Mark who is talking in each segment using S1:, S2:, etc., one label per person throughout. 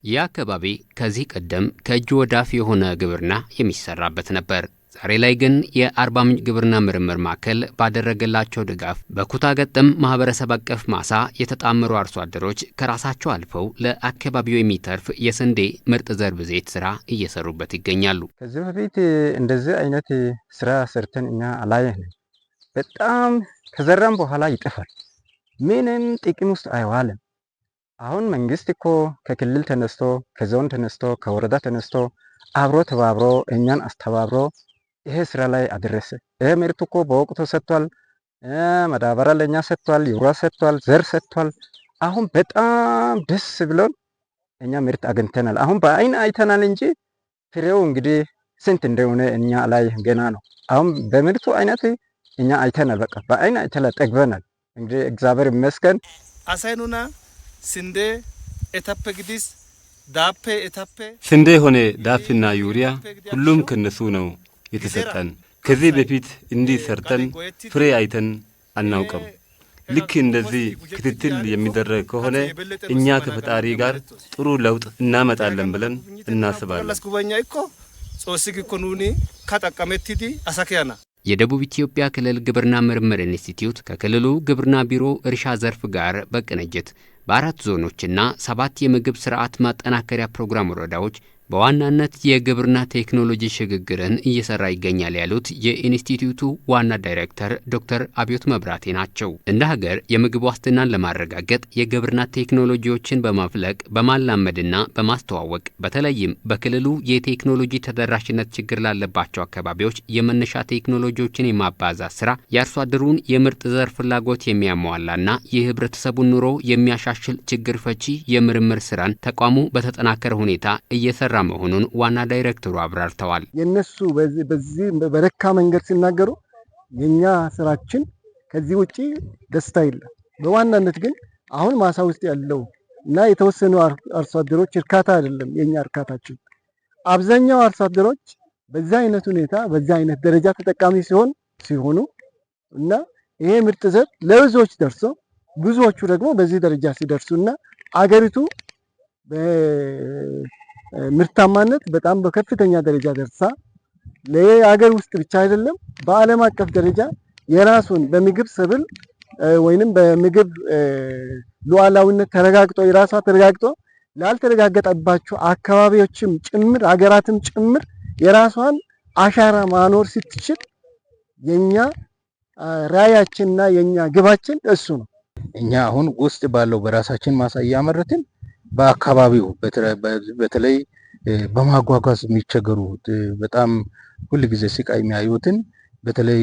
S1: ይህ አካባቢ ከዚህ ቀደም ከእጅ ወዳፍ የሆነ ግብርና የሚሰራበት ነበር። ዛሬ ላይ ግን የአርባ ምንጭ ግብርና ምርምር ማዕከል ባደረገላቸው ድጋፍ በኩታ ገጠም ማህበረሰብ አቀፍ ማሳ የተጣመሩ አርሶ አደሮች ከራሳቸው አልፈው ለአካባቢው የሚተርፍ የስንዴ ምርጥ ዘር ብዜት ስራ እየሰሩበት ይገኛሉ።
S2: ከዚህ በፊት እንደዚህ አይነት ስራ ሰርተን እኛ አላየንም። በጣም ከዘራም በኋላ ይጠፋል። ምንም ጥቅም ውስጥ አይዋልም። አሁን መንግስት እኮ ከክልል ተነስቶ ከዞን ተነስቶ ከወረዳ ተነስቶ አብሮ ተባብሮ እኛን አስተባብሮ ይሄ ስራ ላይ አደረሰ። ይሄ ምርት እኮ በወቅቱ ሰጥቷል። ማዳበሪያ ለኛ ሰጥቷል፣ ዩሪያ ሰጥቷል፣ ዘር ሰጥቷል። አሁን በጣም ደስ ብሎን እኛ ምርት አግኝተናል። አሁን በአይን አይተናል እንጂ ፍሬው እንግዲህ ስንት እንደሆነ እኛ ላይ ገና ነው። አሁን በምርቱ አይነት እኛ አይተናል። በቃ በአይን አይተናል፣ ጠግበናል። እንግዲህ እግዚአብሔር ይመስገን።
S3: አሳይኑና ስንዴ ኤታፔ ግዲስ ዳፔ ኤታፔ
S4: ስንዴ ሆነ ዳፕና ዩሪያ ሁሉም ከነሱ ነው የተሰጠን። ከዚህ በፊት እንዲህ ሰርተን ፍሬ አይተን አናውቅም። ልክ እንደዚህ ክትትል የሚደረግ ከሆነ እኛ ከፈጣሪ ጋር ጥሩ ለውጥ እናመጣለን ብለን እናስባለን።
S3: ለስኩበኛ እኮ ጾስግ እኮ ኑኒ ካጠቀመቲዲ አሳኪያና
S1: የደቡብ ኢትዮጵያ ክልል ግብርና ምርምር ኢንስቲትዩት ከክልሉ ግብርና ቢሮ እርሻ ዘርፍ ጋር በቅንጅት በ4 ዞኖችና 7 የምግብ ስርዓት ማጠናከሪያ ፕሮግራም ወረዳዎች በዋናነት የግብርና ቴክኖሎጂ ሽግግርን እየሰራ ይገኛል ያሉት የኢንስቲትዩቱ ዋና ዳይሬክተር ዶክተር አብዮት መብራቴ ናቸው። እንደ ሀገር የምግብ ዋስትናን ለማረጋገጥ የግብርና ቴክኖሎጂዎችን በማፍለቅ በማላመድና በማስተዋወቅ በተለይም በክልሉ የቴክኖሎጂ ተደራሽነት ችግር ላለባቸው አካባቢዎች የመነሻ ቴክኖሎጂዎችን የማባዛት ስራ የአርሶ አደሩን የምርጥ ዘር ፍላጎት የሚያሟላና የህብረተሰቡን ኑሮ የሚያሻሽል ችግር ፈቺ የምርምር ስራን ተቋሙ በተጠናከረ ሁኔታ እየሰራ መሆኑን ዋና ዳይሬክተሩ አብራርተዋል።
S5: የነሱ በዚህ በረካ መንገድ ሲናገሩ የኛ ስራችን ከዚህ ውጪ ደስታ የለም። በዋናነት ግን አሁን ማሳ ውስጥ ያለው እና የተወሰኑ አርሶ አደሮች እርካታ አይደለም የኛ እርካታችን። አብዛኛው አርሶ አደሮች በዛ አይነት ሁኔታ በዛ አይነት ደረጃ ተጠቃሚ ሲሆኑ እና ይሄ ምርጥ ዘር ለብዙዎች ደርሶ ብዙዎቹ ደግሞ በዚህ ደረጃ ሲደርሱና አገሪቱ ምርታማነት በጣም በከፍተኛ ደረጃ ደርሳ ለሀገር ውስጥ ብቻ አይደለም በዓለም አቀፍ ደረጃ የራሱን በምግብ ሰብል ወይንም በምግብ ሉዓላዊነት ተረጋግጦ የራሷ ተረጋግጦ ላልተረጋገጠባቸው አካባቢዎችም ጭምር ሀገራትም ጭምር የራሷን አሻራ ማኖር ስትችል የኛ ራያችንና የኛ ግባችን እሱ ነው።
S2: እኛ አሁን ውስጥ ባለው በራሳችን ማሳ እያመረትን በአካባቢው በተለይ በማጓጓዝ የሚቸገሩ በጣም ሁሉ ጊዜ ስቃይ የሚያዩትን በተለይ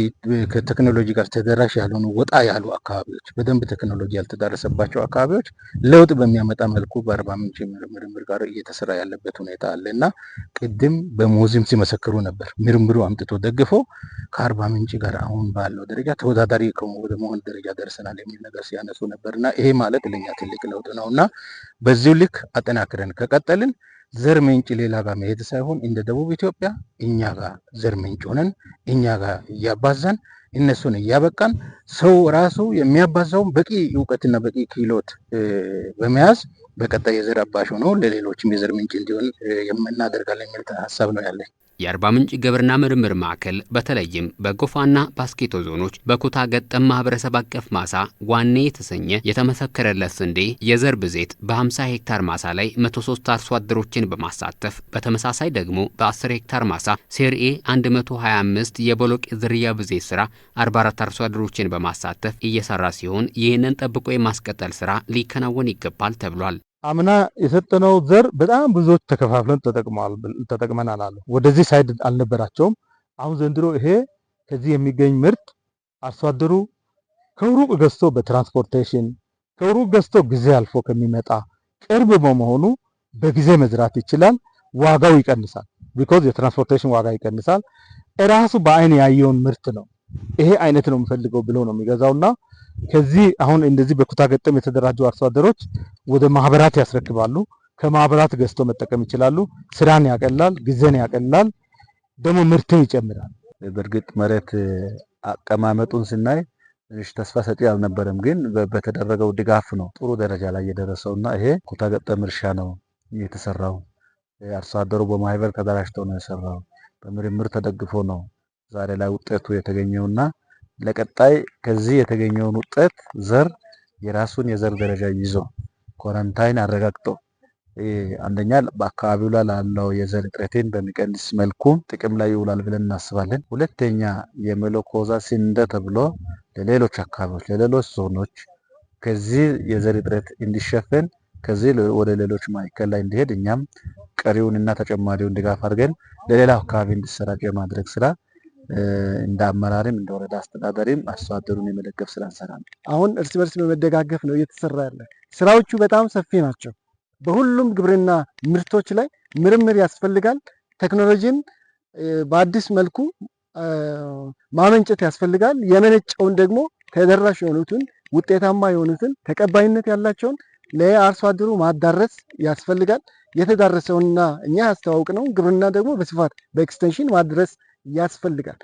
S2: ከቴክኖሎጂ ጋር ተደራሽ ያልሆኑ ወጣ ያሉ አካባቢዎች በደንብ ቴክኖሎጂ ያልተዳረሰባቸው አካባቢዎች ለውጥ በሚያመጣ መልኩ በአርባ ምንጭ ምርምር ጋር እየተሰራ ያለበት ሁኔታ አለና ቅድም በሙዚየም ሲመሰክሩ ነበር። ምርምሩ አምጥቶ ደግፎ ከአርባ ምንጭ ጋር አሁን ባለው ደረጃ ተወዳዳሪ ወደ መሆን ደረጃ ደርሰናል የሚል ነገር ሲያነሱ ነበርና ይሄ ማለት ለኛ ትልቅ ለውጥ ነውና በዚሁ ልክ አጠናክረን ከቀጠልን ዘር ምንጭ ሌላ ጋር መሄድ ሳይሆን እንደ ደቡብ ኢትዮጵያ እኛ ጋር ዘር ምንጭ ሆነን እኛ ጋር እያባዛን እነሱን እያበቃን ሰው ራሱ የሚያባዛውን በቂ እውቀትና በቂ ክህሎት በመያዝ በቀጣይ የዘር አባሽ ሆኖ ለሌሎችም የዘር ምንጭ እንዲሆን የምናደርጋለን የሚል ሀሳብ ነው ያለኝ።
S1: የአርባ ምንጭ ግብርና ምርምር ማዕከል በተለይም በጎፋና ባስኬቶ ዞኖች በኩታ ገጠም ማህበረሰብ አቀፍ ማሳ ዋኔ የተሰኘ የተመሰከረለት ስንዴ የዘር ብዜት በ50 ሄክታር ማሳ ላይ 103 አርሶ አደሮችን በማሳተፍ በተመሳሳይ ደግሞ በ10 ሄክታር ማሳ ሴርኤ 125 የቦሎቄ ዝርያ ብዜት ስራ 44 አርሶ አደሮችን በማሳተፍ እየሰራ ሲሆን ይህንን ጠብቆ የማስቀጠል ስራ ሊከናወን ይገባል ተብሏል።
S5: አምና የሰጠነው ዘር በጣም ብዙዎች ተከፋፍለን ተጠቅመናል አለ። ወደዚህ ሳይድ አልነበራቸውም። አሁን ዘንድሮ ይሄ ከዚህ የሚገኝ ምርት አርሶ አደሩ ከሩቅ ገዝቶ በትራንስፖርቴሽን ከሩቅ ገዝቶ ጊዜ አልፎ ከሚመጣ ቅርብ በመሆኑ በጊዜ መዝራት ይችላል። ዋጋው ይቀንሳል። ቢኮዝ የትራንስፖርቴሽን ዋጋ ይቀንሳል። እራሱ በአይን ያየውን ምርት ነው ይሄ አይነት ነው የምፈልገው ብሎ ነው የሚገዛውና ከዚህ አሁን እንደዚህ በኩታ ገጠም የተደራጁ አርሶ አደሮች ወደ ማህበራት ያስረክባሉ። ከማህበራት ገዝቶ መጠቀም ይችላሉ። ስራን ያቀላል፣ ጊዜን ያቀላል፣ ደግሞ ምርትን ይጨምራል።
S2: በእርግጥ መሬት አቀማመጡን ስናይ ትንሽ ተስፋ ሰጪ አልነበረም፣ ግን በተደረገው ድጋፍ ነው ጥሩ ደረጃ ላይ የደረሰውና ይሄ ኩታ ገጠም እርሻ ነው የተሰራው። አርሶ አደሩ በማህበር ተደራጅቶ ነው የሰራው። በምርምር ተደግፎ ነው ዛሬ ላይ ውጤቱ የተገኘውና ለቀጣይ ከዚህ የተገኘውን ውጤት ዘር የራሱን የዘር ደረጃ ይዞ ኮረንታይን አረጋግጦ አንደኛ በአካባቢው ላይ ላለው የዘር እጥረትን በሚቀንስ መልኩ ጥቅም ላይ ይውላል ብለን እናስባለን። ሁለተኛ የመለኮዛ ስንዴ ተብሎ ለሌሎች አካባቢዎች ለሌሎች ዞኖች ከዚህ የዘር እጥረት እንዲሸፈን ከዚህ ወደ ሌሎች ማዕከል ላይ እንዲሄድ እኛም ቀሪውንና ተጨማሪውን ድጋፍ አድርገን ለሌላ አካባቢ እንዲሰራጭ የማድረግ ስራ እንደ አመራርም እንደ ወረዳ አስተዳዳሪም አርሶ አደሩን የመደገፍ ስራ እንሰራለን።
S6: አሁን እርስ በርስ በመደጋገፍ ነው እየተሰራ ያለ። ስራዎቹ በጣም ሰፊ ናቸው። በሁሉም ግብርና ምርቶች ላይ ምርምር ያስፈልጋል። ቴክኖሎጂን በአዲስ መልኩ ማመንጨት ያስፈልጋል። የመነጨውን ደግሞ ተደራሽ የሆኑትን ውጤታማ የሆኑትን ተቀባይነት ያላቸውን ለአርሶ አደሩ ማዳረስ ያስፈልጋል። የተዳረሰውና እኛ ያስተዋውቅነው ግብርና ደግሞ በስፋት በኤክስቴንሽን ማድረስ ያስፈልጋል።